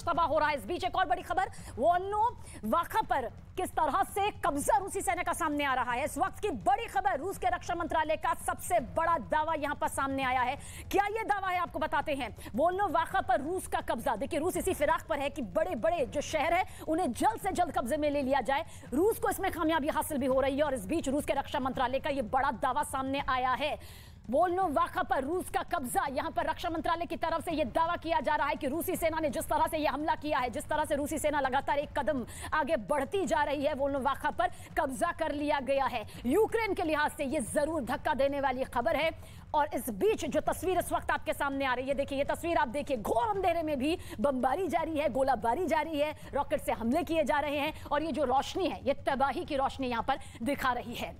कुछ तबाह हो रहा है। इस बीच एक और बड़ी खबर, वोल्नो वाखा पर किस तरह से कब्जा रूसी सेना का सामने आ रहा है। इस वक्त की बड़ी खबर, रूस के रक्षा मंत्रालय का सबसे बड़ा दावा यहां पर सामने आया है। क्या यह दावा है, आपको बताते हैं। वोल्नो वाखा पर रूस का कब्जा, देखिए रूस इसी फिराक पर है कि बड़े बड़े जो शहर है उन्हें जल्द से जल्द कब्जे में ले लिया जाए। रूस को इसमें कामयाबी हासिल भी हो रही है और इस बीच रूस के रक्षा मंत्रालय का यह बड़ा दावा सामने आया है। वोल्नो वाखा पर रूस का कब्जा, यहां पर रक्षा मंत्रालय की तरफ से यह दावा किया जा रहा है कि रूसी सेना ने जिस तरह से यह हमला किया है, जिस तरह से रूसी सेना लगातार एक कदम आगे बढ़ती जा रही है, वोल्नो वाखा पर कब्जा कर लिया गया है। यूक्रेन के लिहाज से यह जरूर धक्का देने वाली खबर है। और इस बीच जो तस्वीर इस वक्त आपके सामने आ रही है, देखिए ये तस्वीर आप देखिए, घोर अंधेरे में भी बमबारी जारी है, गोलाबारी जारी है, रॉकेट से हमले किए जा रहे हैं और ये जो रोशनी है, ये तबाही की रोशनी यहां पर दिखा रही है।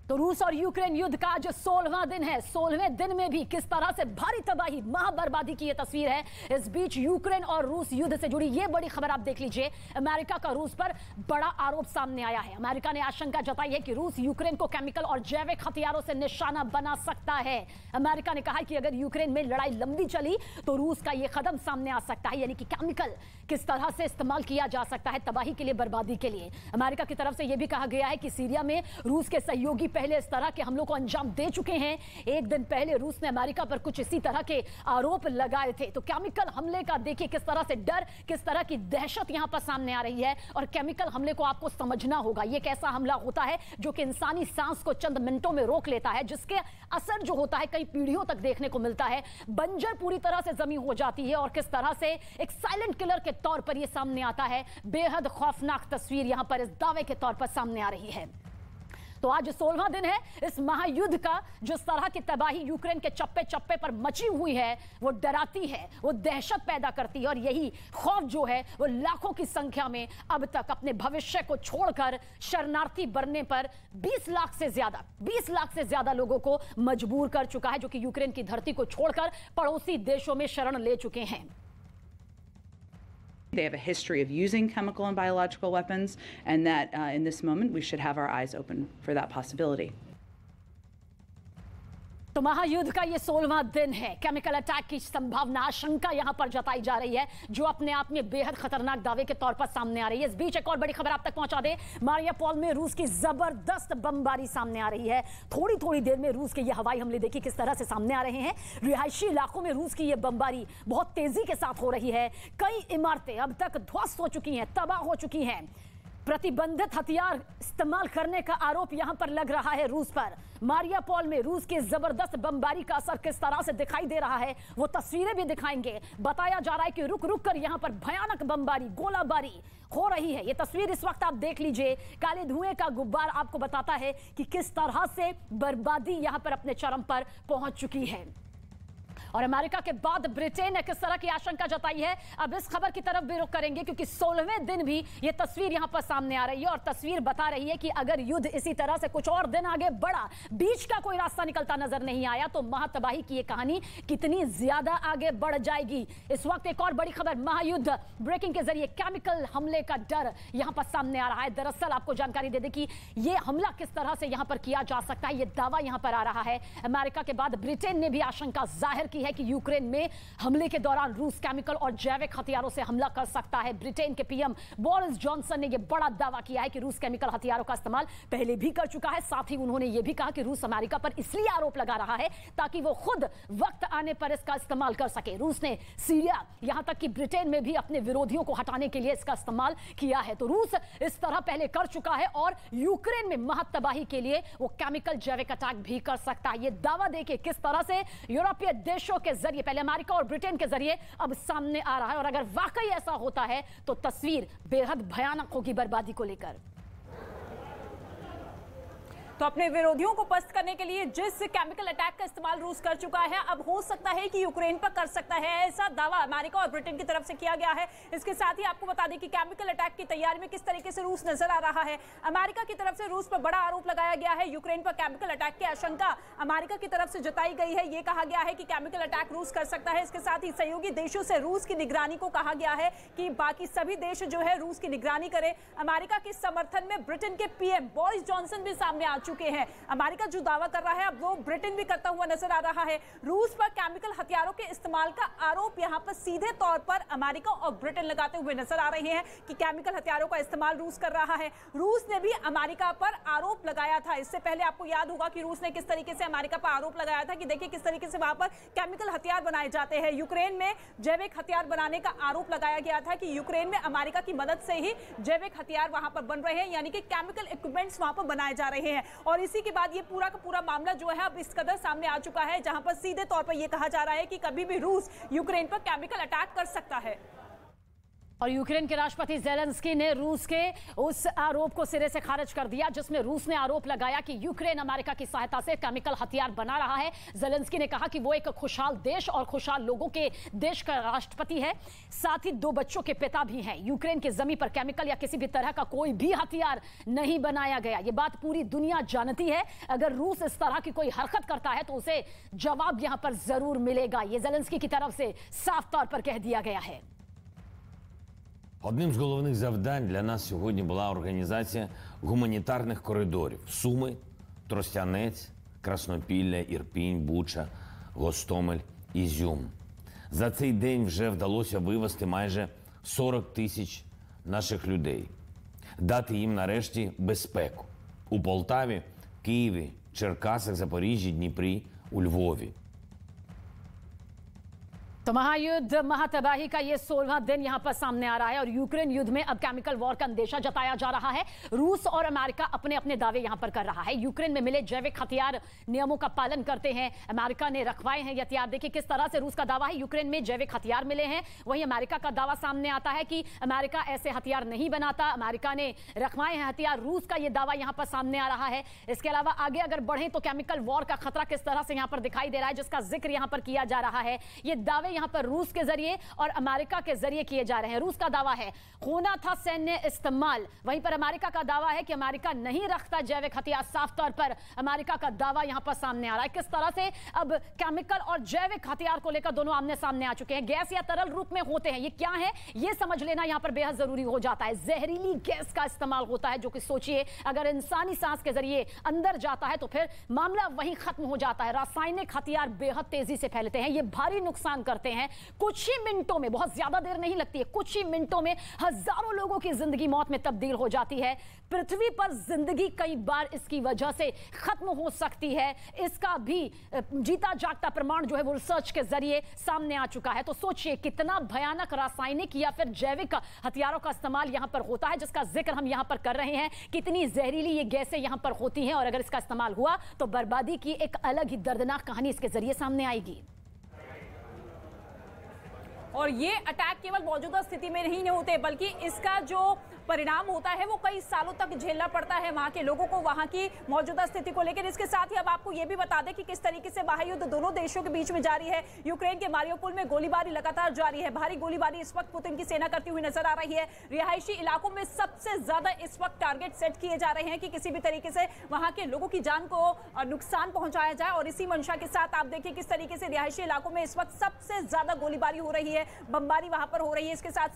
तो रूस और यूक्रेन युद्ध का जो 16वां दिन है, 16वें दिन में भी किस तरह से भारी तबाही, महाबर्बादी की यह तस्वीर है। इस बीच यूक्रेन और रूस युद्ध से जुड़ी यह बड़ी खबर आप देख लीजिए। अमेरिका का रूस पर बड़ा आरोप सामने आया है। अमेरिका ने आशंका जताई है कि रूस यूक्रेन को केमिकल और जैविक हथियारों से निशाना बना सकता है। अमेरिका ने कहा कि अगर यूक्रेन में लड़ाई लंबी चली तो रूस का यह कदम सामने आ सकता है, यानी कि केमिकल किस तरह से इस्तेमाल किया जा सकता है तबाही के लिए, बर्बादी के लिए। अमेरिका की तरफ से यह भी कहा गया है कि सीरिया में रूस के सहयोगी पहले इस तरह के हमलों को अंजाम दे चुके हैं। एक दिन पहले रूस ने अमेरिका पर कुछ इसी तरह के आरोप लगाए थे। तो केमिकल हमले का देखिए किस तरह से डर, किस तरह की दहशत यहां पर सामने आ रही है। और केमिकल हमले को आपको समझना होगा, यह एक ऐसा हमला होता है जो कि इंसानी सांस को चंद मिनटों में रोक लेता है, जिसके असर जो होता है कई पीढ़ियों तक देखने को मिलता है। बंजर पूरी तरह से जमीन हो जाती है और किस तरह से एक साइलेंट किलर के तौर पर यह सामने आता है। बेहद खौफनाक तस्वीर यहां पर इस दावे के तौर पर सामने आ रही है। तो आज 16वां दिन है इस महायुद्ध का। जिस तरह की तबाही यूक्रेन के चप्पे चप्पे पर मची हुई है, वो डराती है, वो दहशत पैदा करती है और यही खौफ जो है वो लाखों की संख्या में अब तक अपने भविष्य को छोड़कर शरणार्थी बनने पर 20 लाख से ज्यादा लोगों को मजबूर कर चुका है, जो कि यूक्रेन की धरती को छोड़कर पड़ोसी देशों में शरण ले चुके हैं। They have a history of using chemical and biological weapons, and that in this moment we should have our eyes open for that possibility. तो महायुद्ध का ये 16वां दिन है। केमिकल अटैक की संभावना, आशंका यहां पर जताई जा रही है, जो अपने आप में बेहद खतरनाक दावे के तौर पर सामने आ रही है। इस बीच एक और बड़ी खबर आप तक पहुंचा दे, मारियापोल में रूस की जबरदस्त बमबारी सामने आ रही है। थोड़ी देर में रूस के ये हवाई हमले देखिए किस तरह से सामने आ रहे हैं। रिहायशी इलाकों में रूस की ये बमबारी बहुत तेजी के साथ हो रही है। कई इमारतें अब तक ध्वस्त हो चुकी हैं, तबाह हो चुकी हैं। प्रतिबंधित हथियार इस्तेमाल करने का आरोप यहां पर लग रहा है रूस पर। मारियापोल में रूस की जबरदस्त बमबारी का असर किस तरह से दिखाई दे रहा है, वो तस्वीरें भी दिखाएंगे। बताया जा रहा है कि रुक रुक कर यहां पर भयानक बमबारी, गोलाबारी हो रही है। ये तस्वीर इस वक्त आप देख लीजिए, काले धुएं का गुब्बार आपको बताता है कि किस तरह से बर्बादी यहां पर अपने चरम पर पहुंच चुकी है। और अमेरिका के बाद ब्रिटेन ने किस तरह की आशंका जताई है, अब इस खबर की तरफ भी रुख करेंगे, क्योंकि 16वें दिन भी ये तस्वीर यहां पर सामने आ रही है और तस्वीर बता रही है कि अगर युद्ध इसी तरह से कुछ और दिन आगे बढ़ा, बीच का कोई रास्ता निकलता नजर नहीं आया, तो महातबाही की ये कहानी कितनी ज्यादा आगे बढ़ जाएगी। इस वक्त एक और बड़ी खबर, महायुद्ध ब्रेकिंग के जरिए केमिकल हमले का डर यहां पर सामने आ रहा है। दरअसल आपको जानकारी दे दें कि यह हमला किस तरह से यहां पर किया जा सकता है, यह दावा यहां पर आ रहा है। अमेरिका के बाद ब्रिटेन ने भी आशंका जाहिर की है कि यूक्रेन में हमले के दौरान रूस केमिकल और जैविक हथियारों से हमला कर सकता है। ब्रिटेन के पीएम बोरिस जॉनसन ने यह बड़ा दावा किया है कि रूस केमिकल हथियारों का इस्तेमाल पहले भी कर चुका है। साथ ही उन्होंने यह भी कहा कि रूस अमेरिका पर इसलिए आरोप लगा रहा है ताकि वो खुद वक्त आने पर इसका इस्तेमाल कर सके। रूस ने सीरिया, यहां तक कि ब्रिटेन में भी अपने विरोधियों को हटाने के लिए इसका इस्तेमाल किया है। तो रूस इस तरह पहले कर चुका है और यूक्रेन में महत्तबाही के लिए वो केमिकल जैविक अटैक भी कर सकता है। यह दावा देखिए किस तरह से यूरोपीय देशों के जरिए, पहले अमेरिका और ब्रिटेन के जरिए अब सामने आ रहा है। और अगर वाकई ऐसा होता है तो तस्वीर बेहद भयानक होगी बर्बादी को लेकर। तो अपने विरोधियों को पस्त करने के लिए जिस केमिकल अटैक का इस्तेमाल रूस कर चुका है, अब हो सकता है कि यूक्रेन पर कर सकता है, ऐसा दावा अमेरिका और ब्रिटेन की तरफ से किया गया है। इसके साथ ही आपको बता दें कि केमिकल अटैक की तैयारी में किस तरीके से रूस नजर आ रहा है। अमेरिका की तरफ से रूस पर बड़ा आरोप लगाया गया है। यूक्रेन पर केमिकल अटैक की आशंका अमेरिका की तरफ से जताई गई है। यह कहा गया है कि केमिकल अटैक रूस कर सकता है। इसके साथ ही सहयोगी देशों से रूस की निगरानी को कहा गया है कि बाकी सभी देश जो है रूस की निगरानी करें। अमेरिका के समर्थन में ब्रिटेन के पीएम बोरिस जॉनसन भी सामने आ चुके चुके हैं। अमेरिका जो दावा कर रहा है अब वो ब्रिटेन भी करता हुआ नजर आ रहा है। रूस पर केमिकल हथियारों के इस्तेमाल का आरोप यहां पर सीधे तौर पर अमेरिका और ब्रिटेन लगाते हुए नजर आ रहे हैं कि केमिकल हथियारों का इस्तेमाल रूस कर रहा है। रूस ने भी अमेरिका पर आरोप लगाया था। इससे पहले आपको याद होगा कि रूस ने किस तरीके से अमेरिका पर आरोप लगाया था कि देखिए किस तरीके से वहां पर केमिकल हथियार बनाए जाते हैं। यूक्रेन में जैविक हथियार बनाने का आरोप लगाया गया था कि यूक्रेन में अमेरिका की मदद से ही जैविक हथियार वहां पर बन रहे हैं, यानी कि केमिकल इक्विपमेंट्स वहां पर बनाए जा रहे हैं। और इसी के बाद ये पूरा का पूरा मामला जो है अब इस कदर सामने आ चुका है जहां पर सीधे तौर पर यह कहा जा रहा है कि कभी भी रूस यूक्रेन पर केमिकल अटैक कर सकता है। और यूक्रेन के राष्ट्रपति ज़ेलेंस्की ने रूस के उस आरोप को सिरे से खारिज कर दिया जिसमें रूस ने आरोप लगाया कि यूक्रेन अमेरिका की सहायता से केमिकल हथियार बना रहा है। ज़ेलेंस्की ने कहा कि वो एक खुशहाल देश और खुशहाल लोगों के देश का राष्ट्रपति है, साथ ही 2 बच्चों के पिता भी हैं। यूक्रेन की जमीन पर केमिकल या किसी भी तरह का कोई भी हथियार नहीं बनाया गया। ये बात पूरी दुनिया जानती है। अगर रूस इस तरह की कोई हरकत करता है तो उसे जवाब यहां पर जरूर मिलेगा। ये ज़ेलेंस्की की तरफ से साफ तौर पर कह दिया गया है। Одним з головних завдань для нас сьогодні була організація гуманітарних коридорів – Суми, Тростянець, Краснопілля, Ірпінь, Буча, Гостомель, Ізюм. За цей день вже вдалося вивезти майже 40 тисяч наших людей, дати їм нарешті безпеку у Полтаві, Києві, Черкасах, Запоріжжі, Дніпрі, у Львові. तो महायुद्ध महातबाही का ये 16वां दिन यहां पर सामने आ रहा है और यूक्रेन युद्ध में अब केमिकल वॉर का अंदेशा जताया जा रहा है। रूस और अमेरिका अपने अपने दावे यहां पर कर रहा है। यूक्रेन में मिले जैविक हथियार नियमों का पालन करते हैं, अमेरिका ने रखवाए हैं ये हथियार। देखिए किस तरह से रूस का दावा है यूक्रेन में जैविक हथियार मिले हैं, वहीं अमेरिका का दावा सामने आता है कि अमेरिका ऐसे हथियार नहीं बनाता, अमेरिका ने रखवाए हैं हथियार। रूस का ये दावा यहां पर सामने आ रहा है। इसके अलावा आगे अगर बढ़े तो केमिकल वॉर का खतरा किस तरह से यहां पर दिखाई दे रहा है, जिसका जिक्र यहां पर किया जा रहा है। ये दावे यहां पर रूस के जरिए और अमेरिका के जरिए किए जा रहे हैं। रूस का दावा है होना था सैन्य इस्तेमाल, वहीं पर अमेरिका का दावा है कि अमेरिका नहीं रखता जैविक हथियार। साफ तौर पर अमेरिका का दावा यहां पर सामने आ रहा है। किस तरह से अब केमिकल और जैविक हथियार को लेकर दोनों आमने सामने आ चुके हैं। गैस या तरल रूप में होते हैं, ये क्या है ये समझ लेना यहां पर बेहद जरूरी हो जाता है। जहरीली गैस का इस्तेमाल होता है जो कि सोचिए अगर इंसानी सांस के जरिए अंदर जाता है तो फिर मामला वहीं खत्म हो जाता है। रासायनिक हथियार बेहद तेजी से फैलते हैं, ये भारी नुकसान करते हैं। कुछ ही मिनटों में, बहुत ज्यादा देर नहीं लगती है, कुछ ही मिनटों में हजारों लोगों की जिंदगी मौत में तब्दील हो जाती है। पृथ्वी पर जिंदगी कई बार इसकी वजह से खत्म हो सकती है। इसका भी जीता जागता प्रमाण जो है वो रिसर्च के जरिए सामने आ चुका है। तो सोचिए कितना भयानक रासायनिक या फिर जैविक हथियारों का इस्तेमाल यहां पर होता है, जिसका जिक्र हम यहां पर कर रहे हैं। कितनी जहरीली ये गैसें यहां पर होती हैं और अगर इसका इस्तेमाल हुआ तो बर्बादी की एक अलग ही दर्दनाक कहानी इसके जरिए सामने आएगी। और ये अटैक केवल मौजूदा स्थिति में नहीं होते बल्कि इसका जो परिणाम होता है वो कई सालों तक झेलना पड़ता है वहां के लोगों को, वहां की मौजूदा स्थिति को लेकर। इसके साथ ही अब आपको ये भी बता दें कि किस तरीके से महायुद्ध दोनों देशों के बीच में जारी है। यूक्रेन के मारियोपोल में गोलीबारी लगातार जारी है। भारी गोलीबारी इस वक्त पुतिन की सेना करती हुई नजर आ रही है। रिहायशी इलाकों में सबसे ज्यादा इस वक्त टारगेट सेट किए जा रहे हैं कि किसी भी तरीके से वहां के लोगों की जान को नुकसान पहुंचाया जाए। और इसी मंशा के साथ आप देखिए किस तरीके से रिहायशी इलाकों में इस वक्त सबसे ज्यादा गोलीबारी हो रही है, बमबारी वहां पर हो रही है। इसके साथ